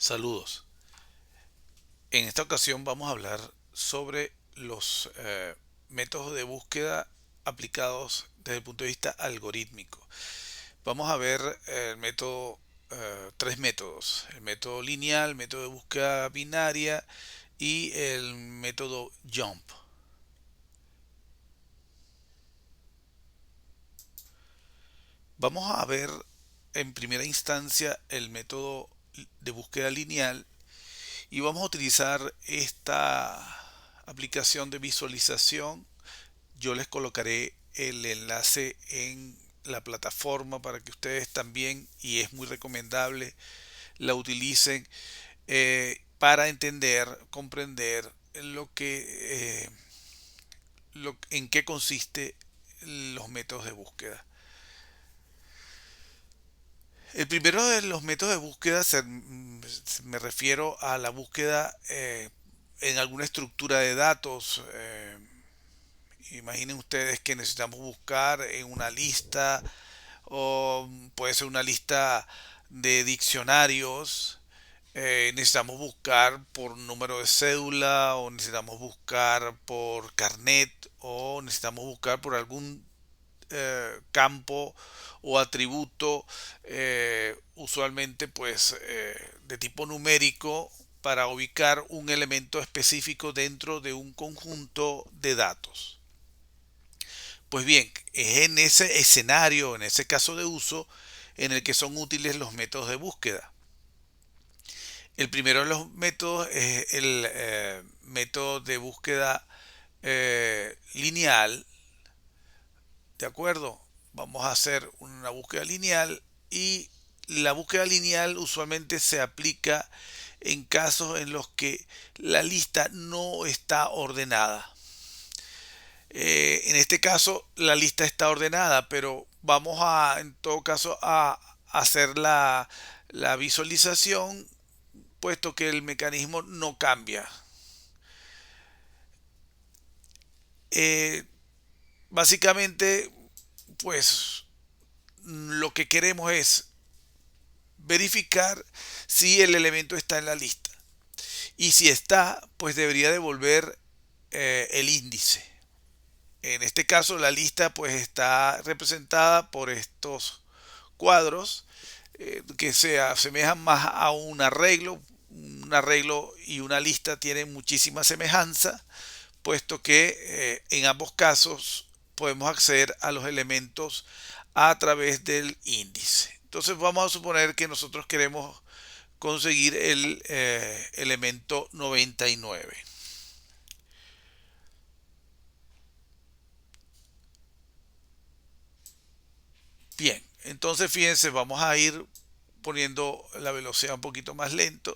Saludos. En esta ocasión vamos a hablar sobre los métodos de búsqueda aplicados desde el punto de vista algorítmico. Vamos a ver tres métodos: el método lineal, el método de búsqueda binaria y el método JUMP. Vamos a ver en primera instancia el método de búsqueda lineal y vamos a utilizar esta aplicación de visualización. Yo les colocaré el enlace en la plataforma para que ustedes también, y es muy recomendable, la utilicen para entender, comprender en qué consiste los métodos de búsqueda. El primero de los métodos de búsqueda me refiero a la búsqueda en alguna estructura de datos. Imaginen ustedes que necesitamos buscar en una lista, o puede ser una lista de diccionarios. Necesitamos buscar por número de cédula, o necesitamos buscar por carnet, o necesitamos buscar por algún campo o atributo, usualmente pues de tipo numérico, para ubicar un elemento específico dentro de un conjunto de datos. Pues bien, es en ese escenario, en ese caso de uso, en el que son útiles los métodos de búsqueda. El primero de los métodos es el método de búsqueda lineal. ¿De acuerdo? Vamos a hacer una búsqueda lineal, y la búsqueda lineal usualmente se aplica en casos en los que la lista no está ordenada. En este caso la lista está ordenada, pero vamos a, en todo caso, a hacer la visualización, puesto que el mecanismo no cambia. Eh, Básicamente, pues lo que queremos es verificar si el elemento está en la lista. Y si está, pues debería devolver el índice. En este caso, la lista pues está representada por estos cuadros que se asemejan más a un arreglo. Un arreglo y una lista tienen muchísima semejanza, puesto que en ambos casos podemos acceder a los elementos a través del índice. Entonces vamos a suponer que nosotros queremos conseguir el elemento 99. Bien, entonces fíjense, vamos a ir poniendo la velocidad un poquito más lento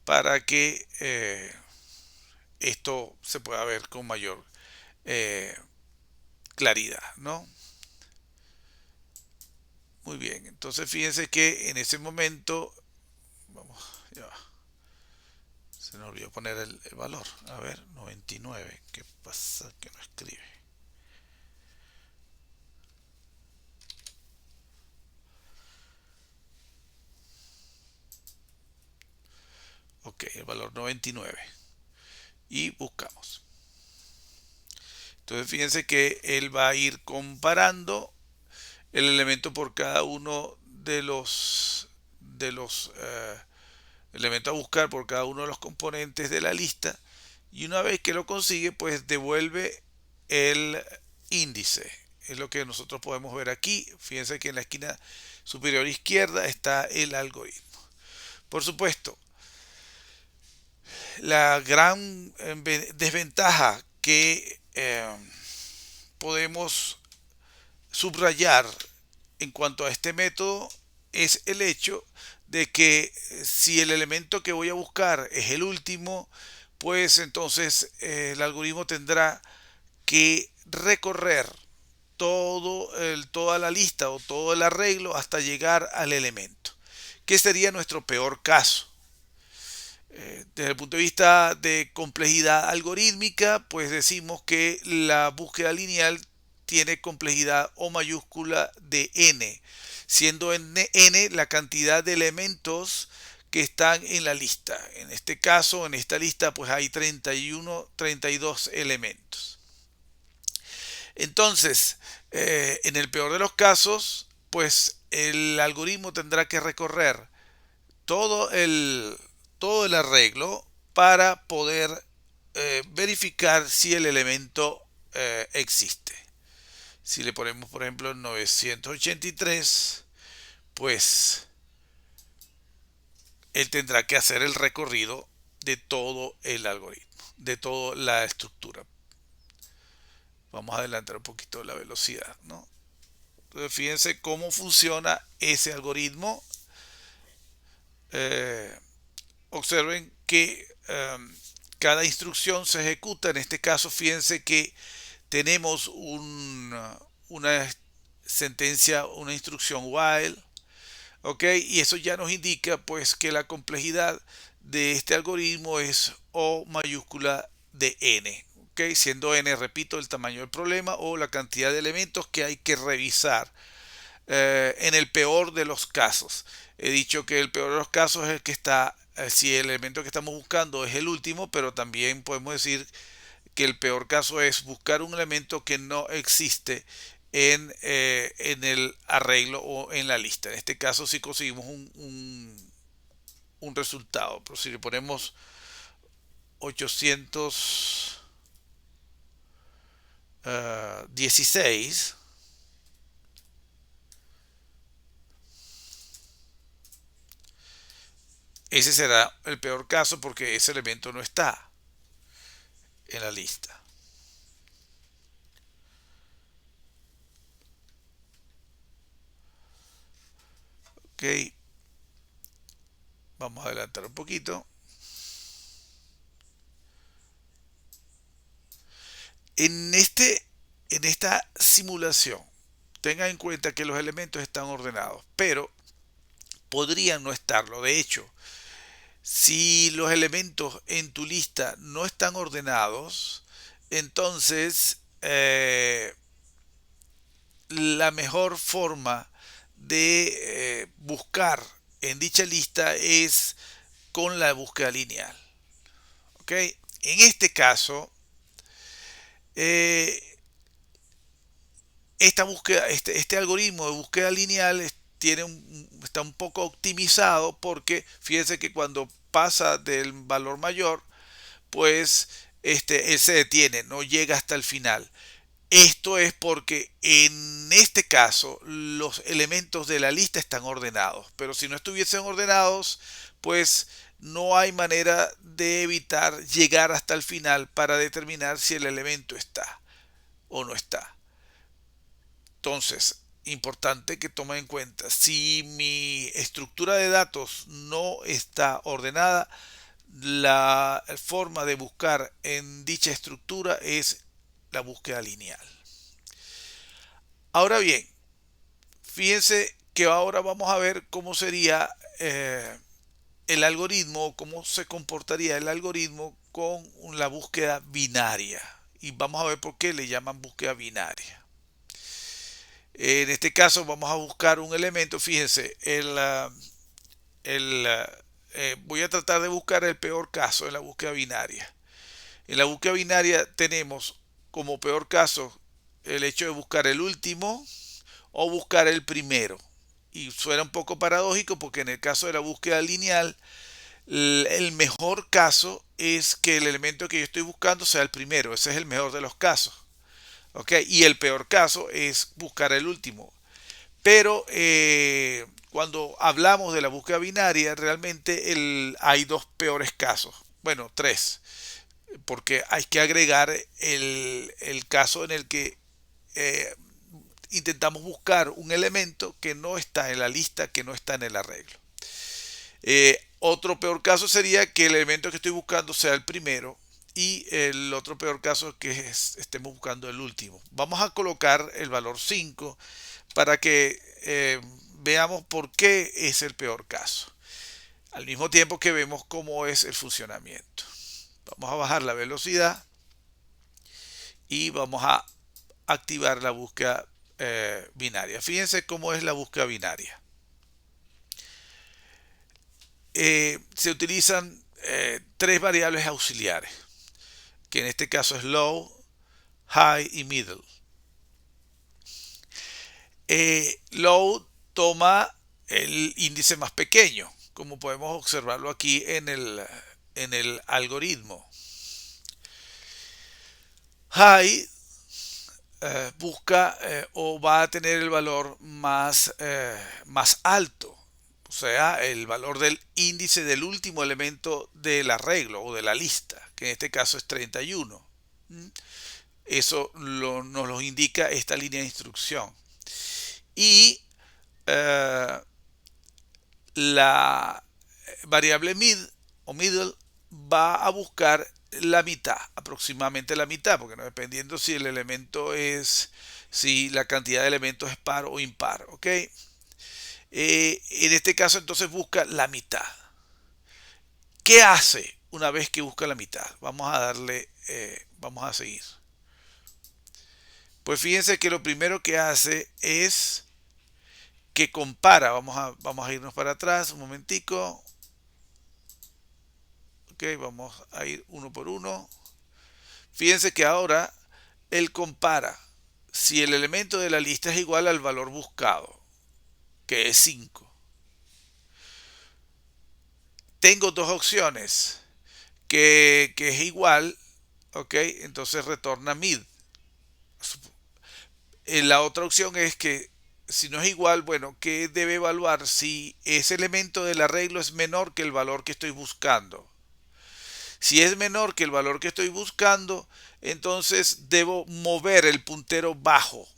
para que esto se pueda ver con mayor eh, claridad, ¿no? Muy bien, entonces fíjense que en ese momento, vamos, ya va, se nos olvidó poner el valor. A ver, 99. ¿Qué pasa que no escribe? Ok, el valor 99. Y buscamos. Entonces fíjense que él va a ir comparando el elemento por cada uno de los elementos a buscar, por cada uno de los componentes de la lista, y una vez que lo consigue, pues devuelve el índice. Es lo que nosotros podemos ver aquí. Fíjense que en la esquina superior izquierda está el algoritmo. Por supuesto, la gran desventaja que podemos subrayar en cuanto a este método es el hecho de que si el elemento que voy a buscar es el último, pues entonces el algoritmo tendrá que recorrer toda la lista o todo el arreglo hasta llegar al elemento, que sería nuestro peor caso. Desde el punto de vista de complejidad algorítmica, pues decimos que la búsqueda lineal tiene complejidad O mayúscula de n, siendo n la cantidad de elementos que están en la lista. En este caso, en esta lista, pues hay 32 elementos. Entonces, en el peor de los casos, pues el algoritmo tendrá que recorrer todo el, todo el arreglo para poder verificar si el elemento existe. Si le ponemos, por ejemplo, 983, pues él tendrá que hacer el recorrido de todo el algoritmo, de toda la estructura. Vamos a adelantar un poquito la velocidad, ¿no? Entonces, fíjense cómo funciona ese algoritmo. Eh, Observen que cada instrucción se ejecuta. En este caso, fíjense que tenemos una sentencia, una instrucción while, ¿ok? Y eso ya nos indica pues que la complejidad de este algoritmo es O mayúscula de n, ¿ok? Siendo n, repito, el tamaño del problema o la cantidad de elementos que hay que revisar en el peor de los casos. He dicho que el peor de los casos es el que está, si el elemento que estamos buscando es el último, pero también podemos decir que el peor caso es buscar un elemento que no existe en el arreglo o en la lista. En este caso si conseguimos un resultado, pero si le ponemos 816, ese será el peor caso porque ese elemento no está en la lista. Ok, vamos a adelantar un poquito. En, en esta simulación, tenga en cuenta que los elementos están ordenados, pero podrían no estarlo. De hecho, si los elementos en tu lista no están ordenados, entonces la mejor forma de buscar en dicha lista es con la búsqueda lineal. ¿Ok? En este caso, eh, esta búsqueda, este algoritmo de búsqueda lineal está un poco optimizado porque fíjense que cuando pasa del valor mayor, pues él se detiene, no llega hasta el final. Esto es porque en este caso los elementos de la lista están ordenados, pero si no estuviesen ordenados, pues no hay manera de evitar llegar hasta el final para determinar si el elemento está o no está. Entonces, importante que tome en cuenta, si mi estructura de datos no está ordenada, la forma de buscar en dicha estructura es la búsqueda lineal. Ahora bien, fíjense que ahora vamos a ver cómo sería el algoritmo, cómo se comportaría el algoritmo con la búsqueda binaria. Y vamos a ver por qué le llaman búsqueda binaria. En este caso vamos a buscar un elemento, fíjense, voy a tratar de buscar el peor caso en la búsqueda binaria. En la búsqueda binaria tenemos como peor caso el hecho de buscar el último o buscar el primero. Y suena un poco paradójico porque en el caso de la búsqueda lineal, el mejor caso es que el elemento que yo estoy buscando sea el primero. Ese es el mejor de los casos. ¿Ok? Y el peor caso es buscar el último. Pero cuando hablamos de la búsqueda binaria, realmente hay dos peores casos. Bueno, tres. Porque hay que agregar el caso en el que eh, intentamos buscar un elemento que no está en la lista, que no está en el arreglo. Otro peor caso sería que el elemento que estoy buscando sea el primero y el otro peor caso es que estemos buscando el último. Vamos a colocar el valor 5 para que veamos por qué es el peor caso. Al mismo tiempo que vemos cómo es el funcionamiento. Vamos a bajar la velocidad y vamos a activar la búsqueda binaria. Fíjense cómo es la búsqueda binaria. se utilizan tres variables auxiliares, que en este caso es low, high y middle. Low toma el índice más pequeño, como podemos observarlo aquí en el algoritmo. High busca o va a tener el valor más alto, o sea, el valor del índice del último elemento del arreglo o de la lista, que en este caso es 31. Eso nos lo indica esta línea de instrucción. Y la variable mid o middle va a buscar la mitad, aproximadamente la mitad, porque no dependiendo si el elemento es, si la cantidad de elementos es par o impar, ¿ok? En este caso entonces busca la mitad. ¿Qué hace una vez que busca la mitad? Vamos a darle, vamos a seguir. Pues fíjense que lo primero que hace es que compara, vamos a irnos para atrás un momentico. Ok, vamos a ir uno por uno. Fíjense que ahora él compara si el elemento de la lista es igual al valor buscado, que es 5. Tengo dos opciones, que es igual, ok, entonces retorna mid. La otra opción es que si no es igual, bueno, ¿qué debe evaluar? Si ese elemento del arreglo es menor que el valor que estoy buscando. Si es menor que el valor que estoy buscando, entonces debo mover el puntero bajo.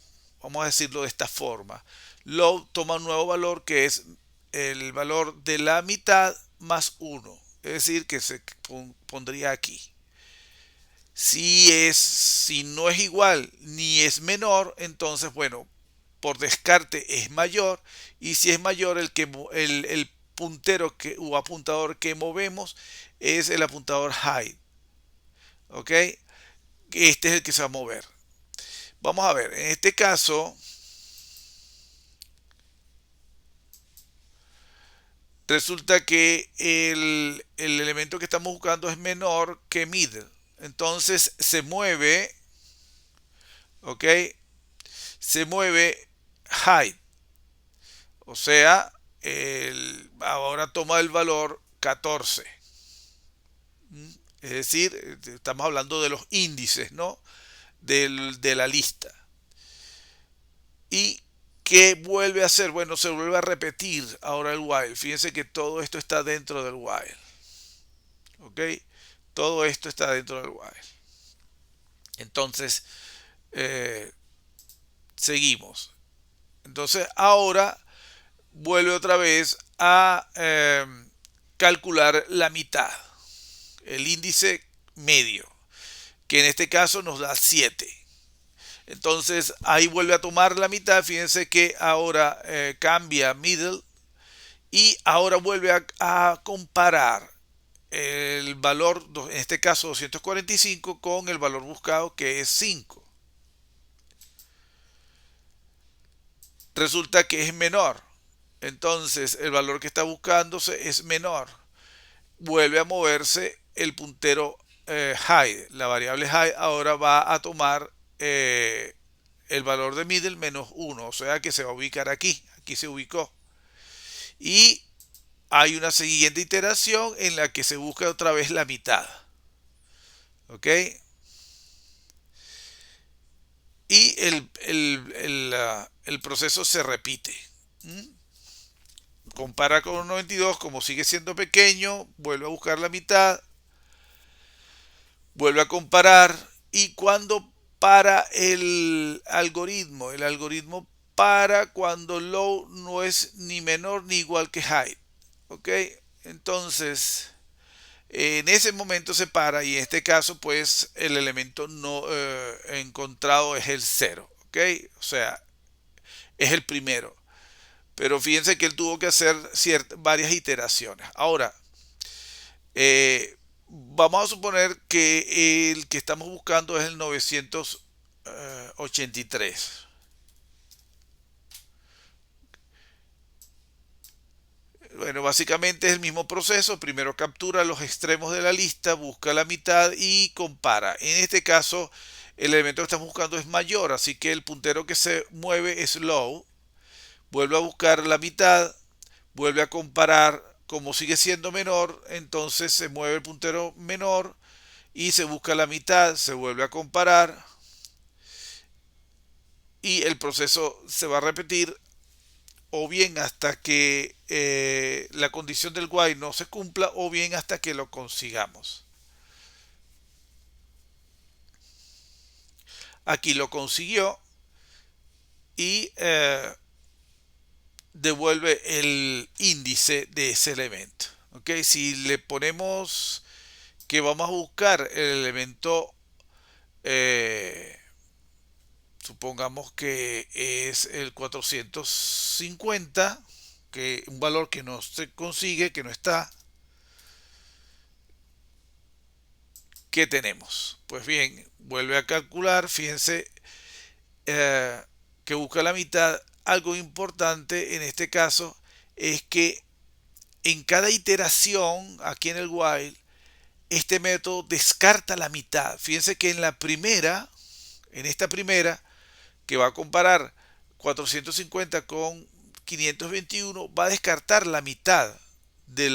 Vamos a decirlo de esta forma. Low toma un nuevo valor que es el valor de la mitad más 1. Es decir, que se pondría aquí. Si no es igual ni es menor, entonces, bueno, por descarte es mayor. Y si es mayor, el puntero o apuntador que movemos es el apuntador high. ¿Ok? Este es el que se va a mover. Vamos a ver, en este caso, resulta que el elemento que estamos buscando es menor que middle. Entonces se mueve, ¿ok? Se mueve high. O sea, ahora toma el valor 14. Es decir, estamos hablando de los índices, ¿no? De la lista. ¿Y qué vuelve a hacer? Bueno, se vuelve a repetir ahora el while. Fíjense que todo esto está dentro del while. ¿Ok? Todo esto está dentro del while. Entonces, eh, seguimos. Entonces, ahora vuelve otra vez a calcular la mitad, el índice medio, que en este caso nos da 7. Entonces ahí vuelve a tomar la mitad. Fíjense que ahora cambia middle y ahora vuelve a comparar el valor, en este caso 245, con el valor buscado que es 5. Resulta que es menor. Entonces el valor que está buscándose es menor. Vuelve a moverse el puntero high. La variable high ahora va a tomar el valor de middle menos 1. O sea que se va a ubicar aquí. Aquí se ubicó. Y hay una siguiente iteración en la que se busca otra vez la mitad. ¿Ok? Y el proceso se repite. ¿Mm? Compara con un 92, como sigue siendo pequeño, vuelve a buscar la mitad, vuelve a comparar y cuando para el algoritmo para cuando low no es ni menor ni igual que high. ¿Ok? Entonces, en ese momento se para y en este caso pues el elemento no encontrado es el cero. ¿Ok? O sea, es el primero. Pero fíjense que él tuvo que hacer varias iteraciones. Ahora, vamos a suponer que el que estamos buscando es el 983. Bueno, básicamente es el mismo proceso. Primero captura los extremos de la lista, busca la mitad y compara. En este caso, el elemento que estamos buscando es mayor, así que el puntero que se mueve es low. Vuelve a buscar la mitad, vuelve a comparar. Como sigue siendo menor, entonces se mueve el puntero menor y se busca la mitad, se vuelve a comparar y el proceso se va a repetir o bien hasta que la condición del while no se cumpla o bien hasta que lo consigamos. Aquí lo consiguió y devuelve el índice de ese elemento. ¿Okay? Si le ponemos que vamos a buscar el elemento, eh, supongamos que es el 450, que un valor que no se consigue, que no está, ¿qué tenemos? Pues bien, vuelve a calcular, fíjense eh, que busca la mitad. Algo importante en este caso es que en cada iteración, aquí en el while, este método descarta la mitad. Fíjense que en esta primera, que va a comparar 450 con 521, va a descartar la mitad de,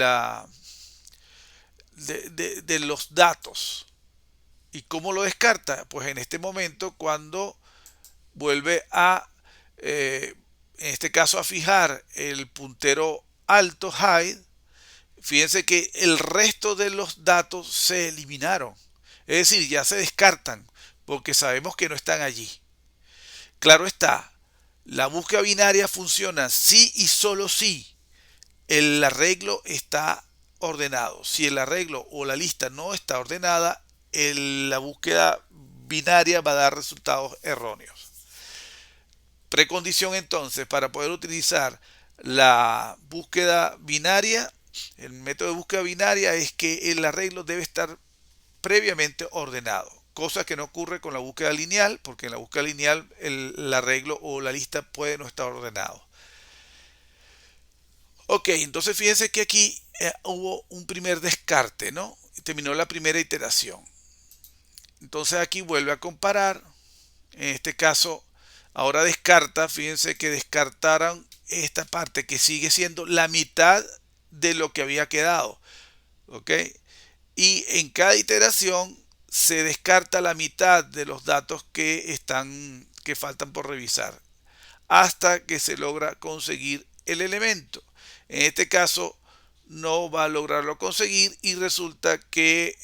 de los datos. ¿Y cómo lo descarta? Pues en este momento, cuando vuelve a, en este caso, a fijar el puntero alto, high, fíjense que el resto de los datos se eliminaron. Es decir, ya se descartan porque sabemos que no están allí. Claro está, la búsqueda binaria funciona si y solo si el arreglo está ordenado. Si el arreglo o la lista no está ordenada, la búsqueda binaria va a dar resultados erróneos. Precondición entonces para poder utilizar la búsqueda binaria, el método de búsqueda binaria es que el arreglo debe estar previamente ordenado, cosa que no ocurre con la búsqueda lineal, porque en la búsqueda lineal el arreglo o la lista puede no estar ordenado. Ok, entonces fíjense que aquí hubo un primer descarte, ¿no? Terminó la primera iteración. Entonces aquí vuelve a comparar. En este caso, ahora descarta, fíjense que descartaron esta parte que sigue siendo la mitad de lo que había quedado. ¿Ok? Y en cada iteración se descarta la mitad de los datos que faltan por revisar hasta que se logra conseguir el elemento. En este caso no va a lograrlo conseguir y resulta que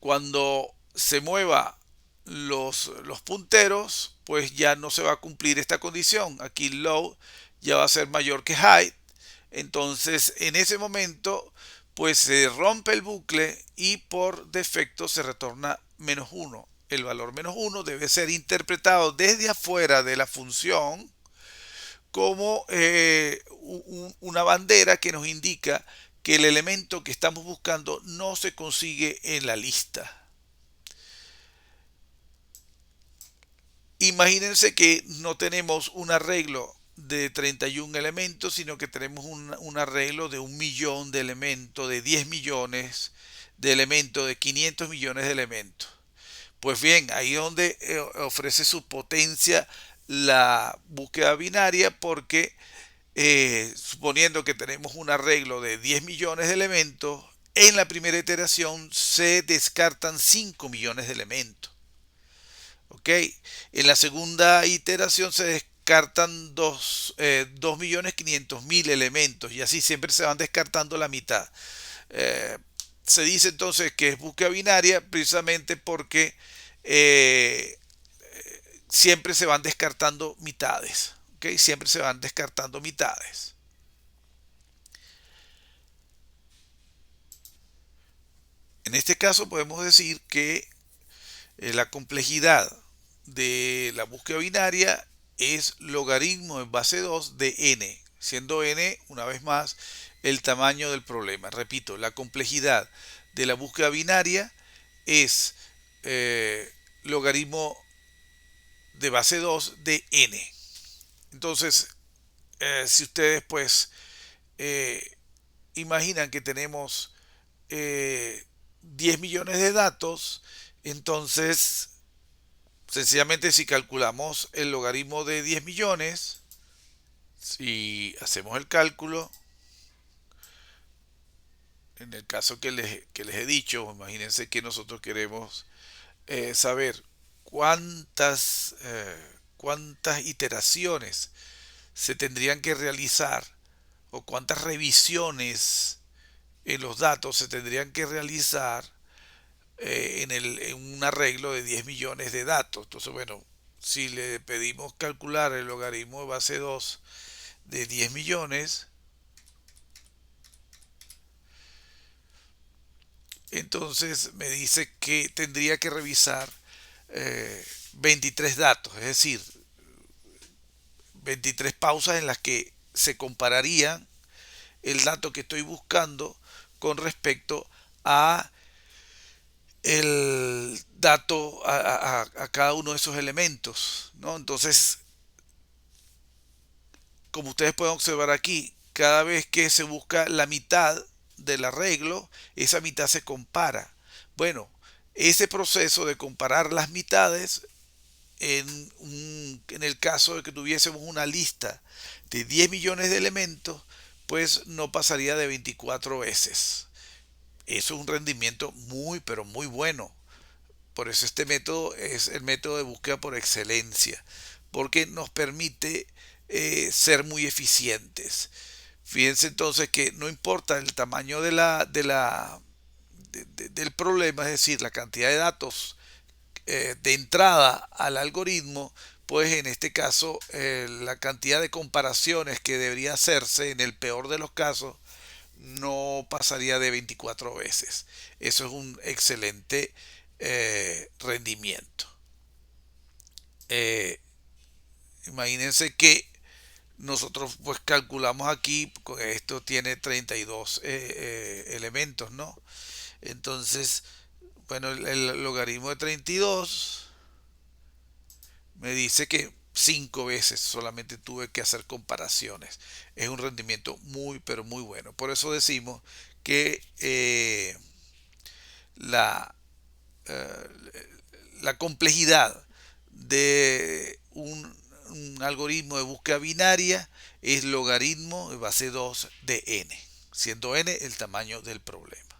cuando se mueva los punteros, pues ya no se va a cumplir esta condición. Aquí low ya va a ser mayor que high. Entonces, en ese momento, pues se rompe el bucle y por defecto se retorna -1. El valor -1 debe ser interpretado desde afuera de la función como una bandera que nos indica que el elemento que estamos buscando no se consigue en la lista. Imagínense que no tenemos un arreglo de 31 elementos, sino que tenemos un arreglo de 1 millón de elementos, de 10 millones de elementos, de 500 millones de elementos. Pues bien, ahí es donde ofrece su potencia la búsqueda binaria, porque suponiendo que tenemos un arreglo de 10 millones de elementos, en la primera iteración se descartan 5 millones de elementos. ¿Ok? En la segunda iteración se descartan 2.500.000 elementos y así siempre se van descartando la mitad. Eh, Se dice entonces que es búsqueda binaria precisamente porque eh, siempre se van descartando mitades. ¿Ok? Siempre se van descartando mitades. En este caso podemos decir que la complejidad de la búsqueda binaria es logaritmo en base 2 de n, siendo n, una vez más, el tamaño del problema. Repito, la complejidad de la búsqueda binaria es logaritmo de base 2 de n. Entonces, Si ustedes pues eh, imaginan que tenemos 10 millones de datos, entonces sencillamente si calculamos el logaritmo de 10 millones, si hacemos el cálculo, en el caso que les he dicho, imagínense que nosotros queremos saber cuántas iteraciones se tendrían que realizar o cuántas revisiones en los datos se tendrían que realizar en un arreglo de 10 millones de datos. Entonces, bueno, si le pedimos calcular el logaritmo de base 2 de 10 millones, entonces me dice que tendría que revisar 23 datos, es decir, 23 pausas en las que se compararían el dato que estoy buscando con respecto a el dato a cada uno de esos elementos, ¿no? Entonces, como ustedes pueden observar aquí, cada vez que se busca la mitad del arreglo, esa mitad se compara. Bueno, ese proceso de comparar las mitades en el caso de que tuviésemos una lista de 10 millones de elementos, pues no pasaría de 24 veces. Eso es un rendimiento muy, pero muy bueno. Por eso este método es el método de búsqueda por excelencia, porque nos permite ser muy eficientes. Fíjense entonces que no importa el tamaño del problema, es decir, la cantidad de datos de entrada al algoritmo, pues en este caso la cantidad de comparaciones que debería hacerse en el peor de los casos no pasaría de 24 veces. Eso es un excelente rendimiento. Eh, Imagínense que nosotros pues calculamos aquí, esto tiene 32 elementos, ¿no? Entonces, bueno, el logaritmo de 32 me dice que 5 veces solamente tuve que hacer comparaciones. Es un rendimiento muy, pero muy bueno. Por eso decimos que la, eh, la complejidad de un algoritmo de búsqueda binaria es logaritmo de base 2 de n, siendo n el tamaño del problema.